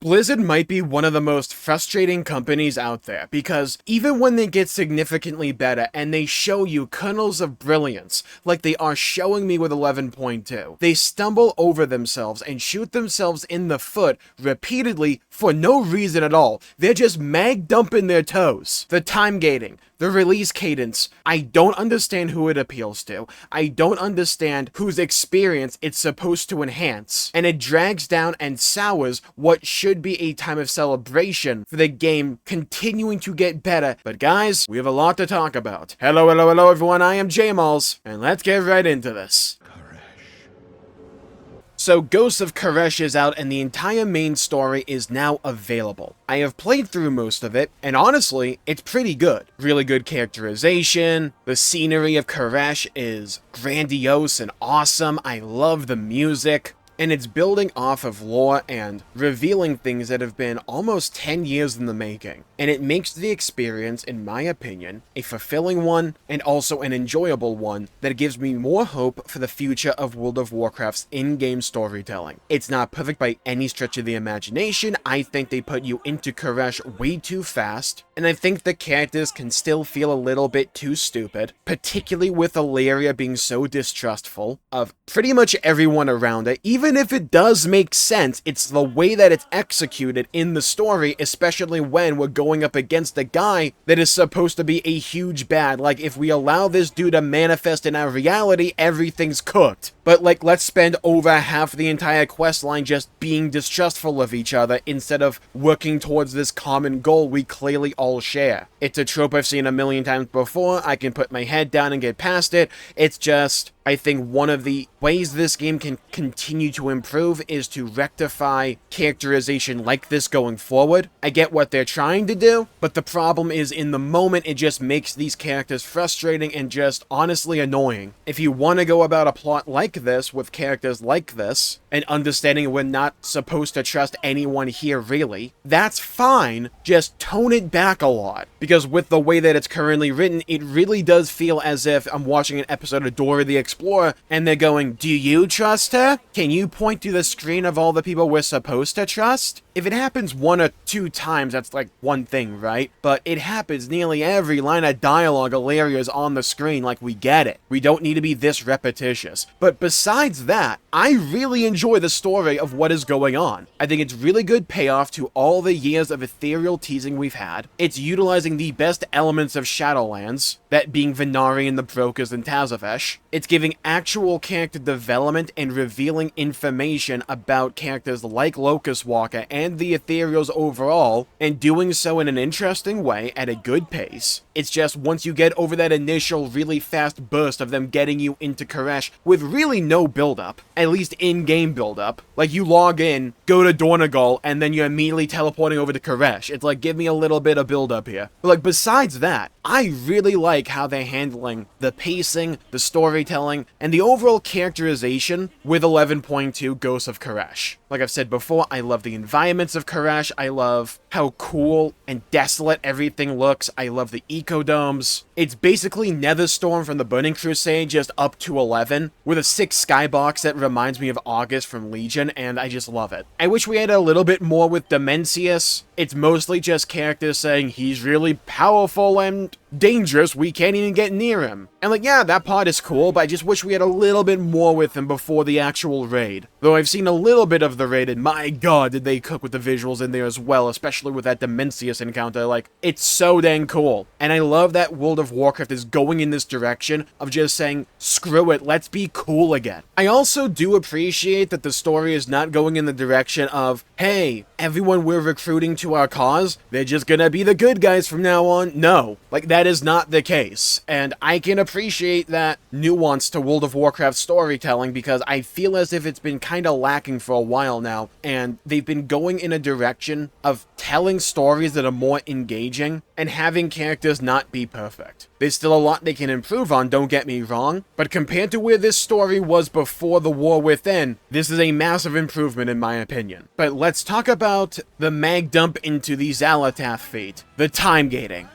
Blizzard might be one of the most frustrating companies out there, because even when they get significantly better and they show you kernels of brilliance, like they are showing me with 11.2, they stumble over themselves and shoot themselves in the foot repeatedly for no reason at all. They're just mag dumping their toes. The time gating, the release cadence, I don't understand who it appeals to. I don't understand whose experience it's supposed to enhance. And it drags down and sours what should be a time of celebration for the game continuing to get better. But guys, we have a lot to talk about. Hello everyone, I am Jmulls, and let's get right into this. So Ghosts of Caresh is out and the entire main story is now available. I have played through most of it, and honestly, it's pretty good. Really good characterization, the scenery of Caresh is grandiose and awesome, I love the music, and it's building off of lore and revealing things that have been almost 10 years in the making. And it makes the experience, in my opinion, a fulfilling one and also an enjoyable one that gives me more hope for the future of World of Warcraft's in-game storytelling. It's not perfect by any stretch of the imagination. I think they put you into Caresh way too fast, and I think the characters can still feel a little bit too stupid, particularly with Illyria being so distrustful of pretty much everyone around it. Even if it does make sense, it's the way that it's executed in the story, especially when we're going up against a guy that is supposed to be a huge bad. Like, if we allow this dude to manifest in our reality, everything's cooked. But like, let's spend over half the entire quest line just being distrustful of each other instead of working towards this common goal we clearly all share. It's a trope I've seen a million times before. I can put my head down and get past it. It's just, I think one of the ways this game can continue to improve is to rectify characterization like this going forward. I get what they're trying to do, but the problem is in the moment it just makes these characters frustrating and just honestly annoying. If you want to go about a plot like this with characters like this, and understanding we're not supposed to trust anyone here really, that's fine, just tone it back a lot. Because with the way that it's currently written, it really does feel as if I'm watching an episode of Dora the Explorer, and they're going, do you trust her? Can you point to the screen of all the people we're supposed to trust? If it happens one or two times, that's like one thing, right? But it happens nearly every line of dialogue Illyria is on the screen, like we get it. We don't need to be this repetitious. But besides that, I really enjoy the story of what is going on. I think it's really good payoff to all the years of ethereal teasing we've had. It's utilizing the best elements of Shadowlands, that being Venari, the Brokers, and Tazavesh. It's giving actual character development and revealing information about characters like Locust Walker and the Ethereals overall, and doing so in an interesting way at a good pace. It's just once you get over that initial really fast burst of them getting you into Caresh with really no build-up, at least in-game build-up, like you log in, go to Dornegal, and then you're immediately teleporting over to Caresh. It's like, give me a little bit of build-up here. But like, besides that, I really like how they're handling the pacing, the storytelling, and the overall characterization with 11.2 Ghosts of Caresh. Like I've said before, I love the environments of Caresh. I love how cool and desolate everything looks. I love the ecodomes. It's basically Netherstorm from the Burning Crusade, just up to 11, with a 6 skybox that reminds me of August from Legion, and I just love it. I wish we had a little bit more with Dimensius. It's mostly just characters saying he's really powerful and dangerous, we can't even get near him. And like, yeah, that part is cool, but I just wish we had a little bit more with him before the actual raid. Though I've seen a little bit of the raid, and my god, did they cook with the visuals in there as well, especially with that Dimensius encounter. Like, it's so dang cool. And I love that World of Warcraft is going in this direction of just saying, screw it, let's be cool again. I also do appreciate that the story is not going in the direction of, hey, everyone we're recruiting to our cause, they're just gonna be the good guys from now on. No, like, that is not the case. And I can appreciate that nuance to World of Warcraft storytelling, because I feel as if it's been kind of lacking for a while now, and they've been going in a direction of telling stories that are more engaging and having characters not be perfect. There's still a lot they can improve on, don't get me wrong, but compared to where this story was before the War Within, this is a massive improvement in my opinion. But let's talk about the mag dump into the Xal'atath fate, the time gating.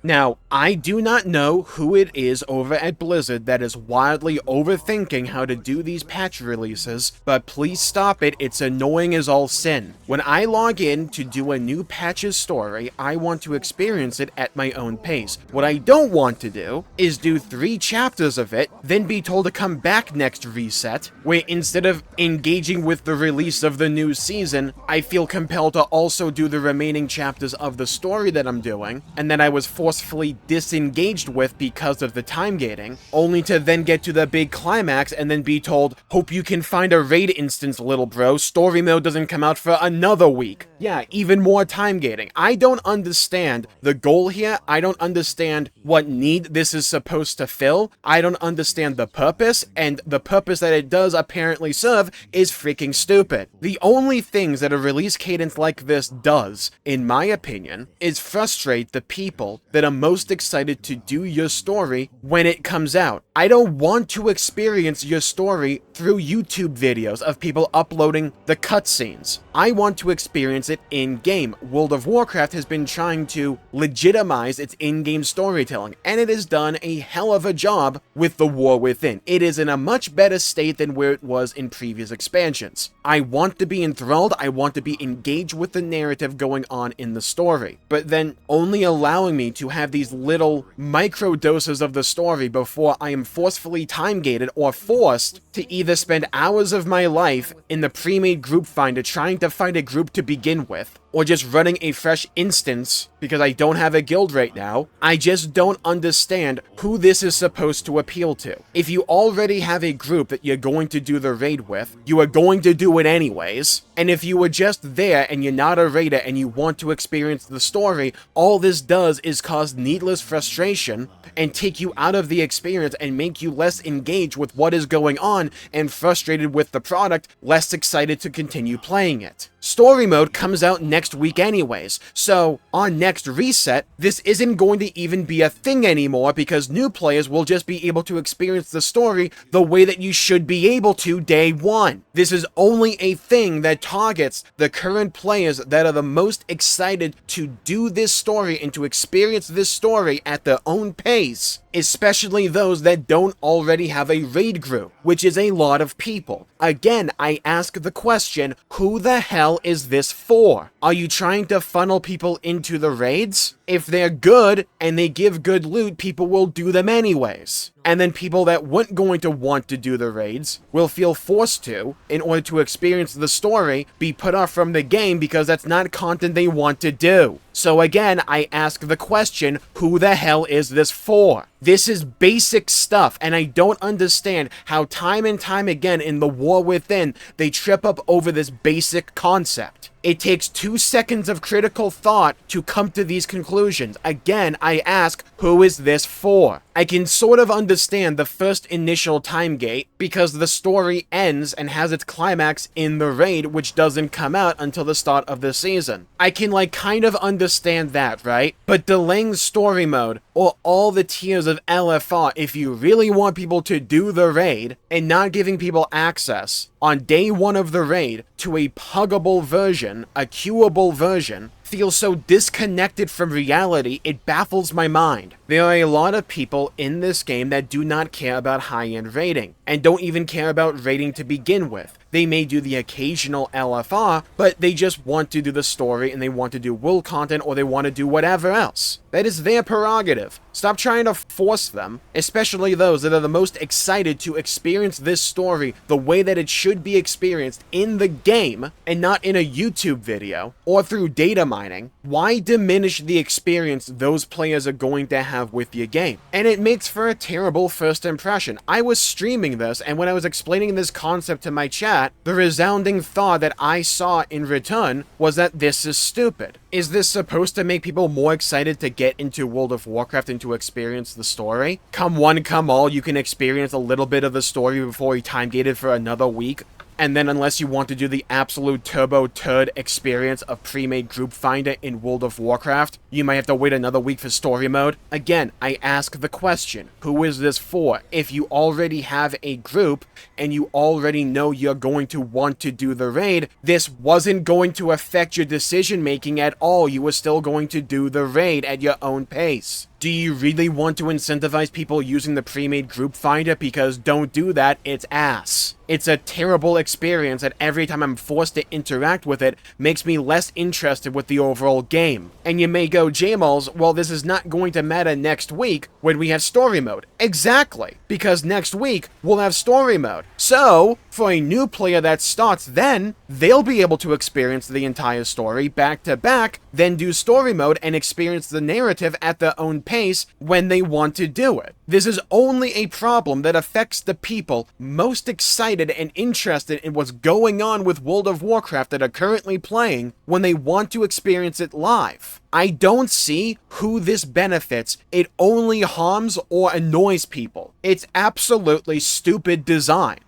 Now, I do not know who it is over at Blizzard that is wildly overthinking how to do these patch releases, but please stop it, it's annoying as all sin. When I log in to do a new patch's story, I want to experience it at my own pace. What I don't want to do is do 3 chapters of it, then be told to come back next reset, where instead of engaging with the release of the new season, I feel compelled to also do the remaining chapters of the story that I'm doing, and then I was forcefully disengaged with because of the time gating, only to then get to the big climax and then be told, hope you can find a raid instance, little bro, story mode doesn't come out for another week. Yeah, even more time gating. I don't understand the goal here. I don't understand what need this is supposed to fill. I don't understand the purpose, and the purpose that it does apparently serve is freaking stupid. The only things that a release cadence like this does, in my opinion, is frustrate the people that are most excited to do your story when it comes out. I don't want to experience your story through YouTube videos of people uploading the cutscenes. I want to experience it in-game. World of Warcraft has been trying to legitimize its in-game storytelling, and it has done a hell of a job with the War Within. It is in a much better state than where it was in previous expansions. I want to be enthralled, I want to be engaged with the narrative going on in the story, but then only allowing me to have these little micro doses of the story before I am forcefully time-gated or forced to either spend hours of my life in the pre-made group finder trying to find a group to begin with, or just running a fresh instance because I don't have a guild right now. I just don't understand who this is supposed to appeal to. If you already have a group that you're going to do the raid with, you are going to do it anyways, and if you were just there and you're not a raider and you want to experience the story, all this does is cause needless frustration and take you out of the experience and make you less engaged with what is going on and frustrated with the product, less excited to continue playing it. Story mode comes out next week anyways, so on next reset, this isn't going to even be a thing anymore because new players will just be able to experience the story the way that you should be able to day one. This is only a thing that targets the current players that are the most excited to do this story and to experience this story at their own pace, especially those that don't already have a raid group, which is a lot of people. Again, I ask the question, who the hell is this for? Are you trying to funnel people into the raids? If they're good and they give good loot, people will do them anyways. And then people that weren't going to want to do the raids will feel forced to, in order to experience the story, be put off from the game because that's not content they want to do. So again, I ask the question, who the hell is this for? This is basic stuff, and I don't understand how time and time again in the War Within, they trip up over this basic concept. It takes 2 seconds of critical thought to come to these conclusions. Again, I ask, who is this for? I can sort of understand the first initial time gate because the story ends and has its climax in the raid, which doesn't come out until the start of the season. I can kind of understand that, right? But delaying story mode or all the tiers of LFR if you really want people to do the raid and not giving people access on day one of the raid to a puggable version, a queuable version, feels so disconnected from reality, it baffles my mind. There are a lot of people in this game that do not care about high-end raiding, and don't even care about raiding to begin with. They may do the occasional LFR, but they just want to do the story and they want to do world content or they want to do whatever else. That is their prerogative. Stop trying to force them, especially those that are the most excited to experience this story the way that it should be experienced in the game and not in a YouTube video or through data mining. Why diminish the experience those players are going to have with your game? And it makes for a terrible first impression. I was streaming this, and when I was explaining this concept to my chat, the resounding thought that I saw in return was that this is stupid. Is this supposed to make people more excited to get into World of Warcraft and to experience the story? Come one, come all, you can experience a little bit of the story before you're time gated for another week. And then unless you want to do the absolute turbo turd experience of pre-made group finder in World of Warcraft, you might have to wait another week for story mode. Again, I ask the question, who is this for? If you already have a group and you already know you're going to want to do the raid, this wasn't going to affect your decision making at all. You were still going to do the raid at your own pace. Do you really want to incentivize people using the pre-made group finder? Because don't do that, it's ass. It's a terrible experience, and every time I'm forced to interact with it, makes me less interested with the overall game. And you may go, Jmulls, well, this is not going to matter next week when we have story mode. Exactly, because next week we'll have story mode. So, for a new player that starts then, they'll be able to experience the entire story back to back, then do story mode and experience the narrative at their own pace when they want to do it. This is only a problem that affects the people most excited and interested in what's going on with World of Warcraft that are currently playing when they want to experience it live. I don't see who this benefits. It only harms or annoys people. It's absolutely stupid design.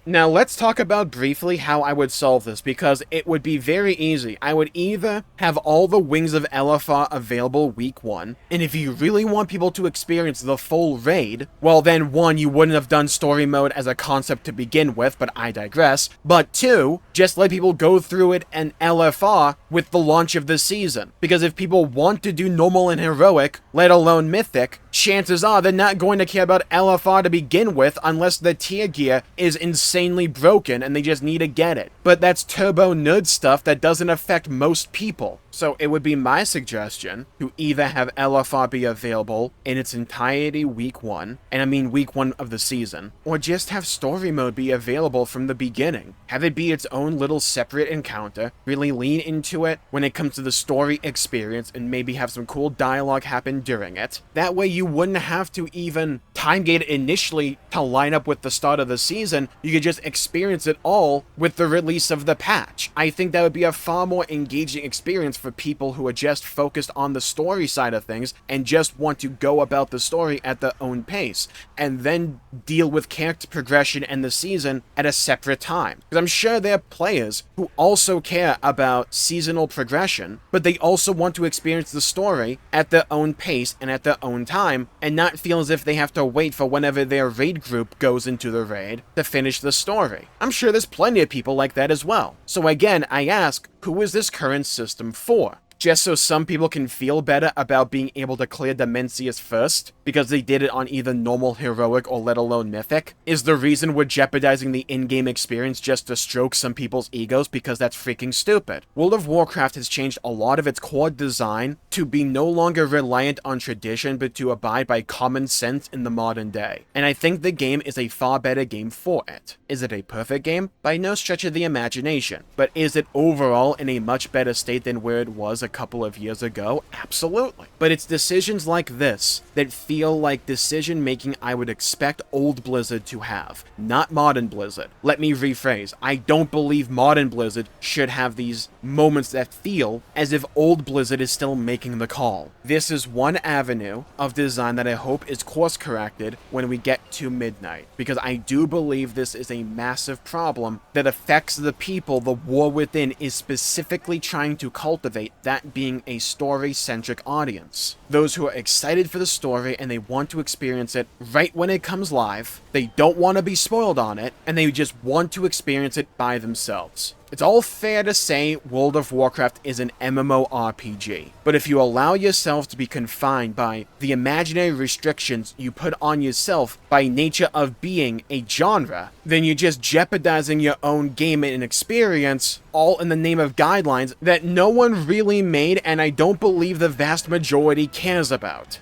Now let's talk about briefly how I would solve this, because it would be very easy. I would either have all the Wings of Elephar available week 1, and if you really want people to experience the full raid, well then 1, you wouldn't have done story mode as a concept to begin with, but I digress. But 2, just let people go through it and LFR with the launch of the season. Because if people want to do normal and heroic, let alone mythic, chances are they're not going to care about LFR to begin with unless the tier gear is insanely broken and they just need to get it. But that's turbo nerd stuff that doesn't affect most people. So it would be my suggestion to either have LFR be available in its entirety week 1, and I mean week 1 of the season, or just have story mode be available from the beginning. Have it be its own little separate encounter, really lean into it when it comes to the story experience, and maybe have some cool dialogue happen during it. That way you wouldn't have to even time gate it initially to line up with the start of the season. You could just experience it all with the release of the patch. I think that would be a far more engaging experience for people who are just focused on the story side of things and just want to go about the story at their own pace, and then deal with character progression and the season at a separate time. Because I'm sure there are players who also care about seasonal progression, but they also want to experience the story at their own pace and at their own time, and not feel as if they have to wait for whenever their raid group goes into the raid to finish the story. I'm sure there's plenty of people like that as well. So again, I ask, who is this current system for? Just so some people can feel better about being able to clear Dimensius first, because they did it on either normal, heroic, or let alone mythic? Is the reason we're jeopardizing the in-game experience just to stroke some people's egos? Because that's freaking stupid. World of Warcraft has changed a lot of its core design to be no longer reliant on tradition, but to abide by common sense in the modern day. And I think the game is a far better game for it. Is it a perfect game? By no stretch of the imagination. But is it overall in a much better state than where it was a couple of years ago? Absolutely. But it's decisions like this that feel like decision making I would expect old Blizzard to have, not modern Blizzard. Let me rephrase. I don't believe modern Blizzard should have these moments that feel as if old Blizzard is still making the call. This is one avenue of design that I hope is course corrected when we get to midnight, because I do believe this is a massive problem that affects the people the War Within is specifically trying to cultivate, that being a story-centric audience. Those who are excited for the story and they want to experience it right when it comes live, they don't want to be spoiled on it, and they just want to experience it by themselves. It's all fair to say World of Warcraft is an MMORPG, but if you allow yourself to be confined by the imaginary restrictions you put on yourself by nature of being a genre, then you're just jeopardizing your own game and experience, all in the name of guidelines that no one really made, and I don't believe the vast majority cares about.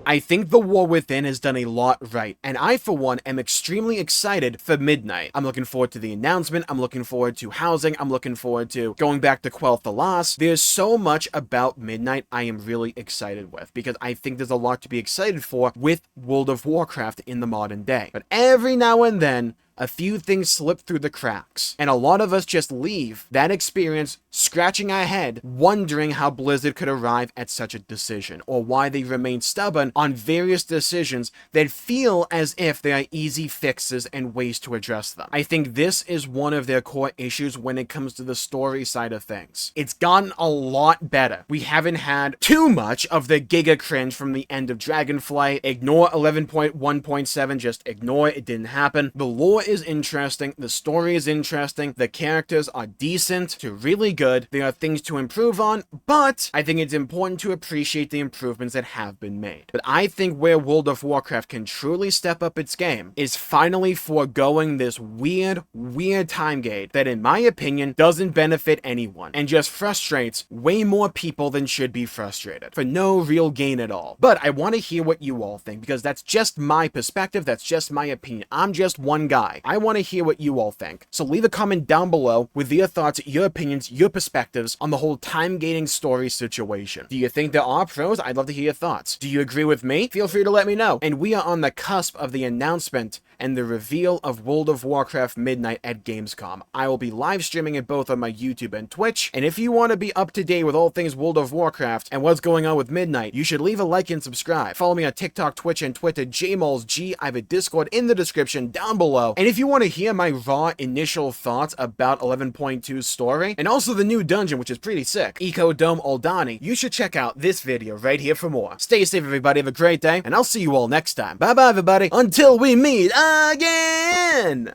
I think the War Within has done a lot right, and I, for one, am extremely excited for Midnight. I'm looking forward to the announcement, I'm looking forward to housing, I'm looking forward to going back to Quel'Tha Lost. There's so much about Midnight I am really excited with, because I think there's a lot to be excited for with World of Warcraft in the modern day. But every now and then, a few things slip through the cracks, and a lot of us just leave that experience scratching our head, wondering how Blizzard could arrive at such a decision, or why they remain stubborn on various decisions that feel as if they are easy fixes and ways to address them. I think this is one of their core issues when it comes to the story side of things. It's gotten a lot better. We haven't had too much of the giga cringe from the end of Dragonflight. Ignore 11.1.7, just ignore it, didn't happen. The lore is interesting, the story is interesting, the characters are decent to really good, there are things to improve on, but I think it's important to appreciate the improvements that have been made. But I think where World of Warcraft can truly step up its game is finally foregoing this weird time gate that, in my opinion, doesn't benefit anyone and just frustrates way more people than should be frustrated for no real gain at all. But I want to hear what you all think, because that's just my perspective, that's just my opinion. I'm just one guy. I want to hear what you all think. So leave a comment down below with your thoughts, your opinions, your perspectives on the whole time gating story situation. Do you think there are pros? I'd love to hear your thoughts. Do you agree with me? Feel free to let me know. And we are on the cusp of the announcement and the reveal of World of Warcraft Midnight at Gamescom. I will be live streaming it both on my YouTube and Twitch, and if you want to be up to date with all things World of Warcraft and what's going on with Midnight, you should leave a like and subscribe. Follow me on TikTok, Twitch, and Twitter, Jmulls G. I have a Discord in the description down below. And if you want to hear my raw initial thoughts about 11.2's story, and also the new dungeon, which is pretty sick, Eco Dome Oldani, you should check out this video right here for more. Stay safe, everybody. Have a great day, and I'll see you all next time. Bye-bye, everybody. Until we meet again!